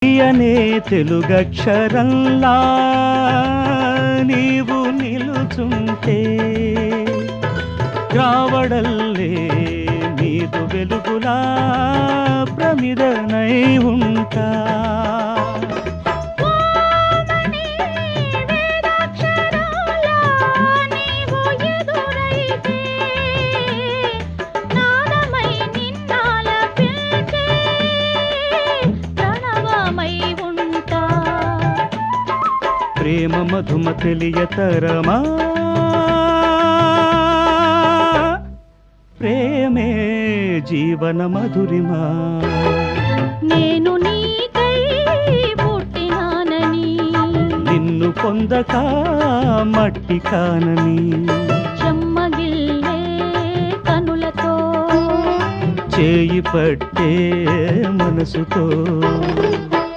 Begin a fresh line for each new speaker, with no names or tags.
అనే తెలుగక్షరంలా నీవు నిలుచుంటే రావడల్లే నీదు వెలుగులా ప్రమిదనై ఉంటా. ప్రేమ మధుమ తెలియతరమా ప్రేమే జీవన మధురిమా.
నేను నీకై పుట్టినానని
నిన్ను పొందక మట్టి కానని
చెమ్మగిల్లే కనులతో
చేయి పట్టే మనసుతో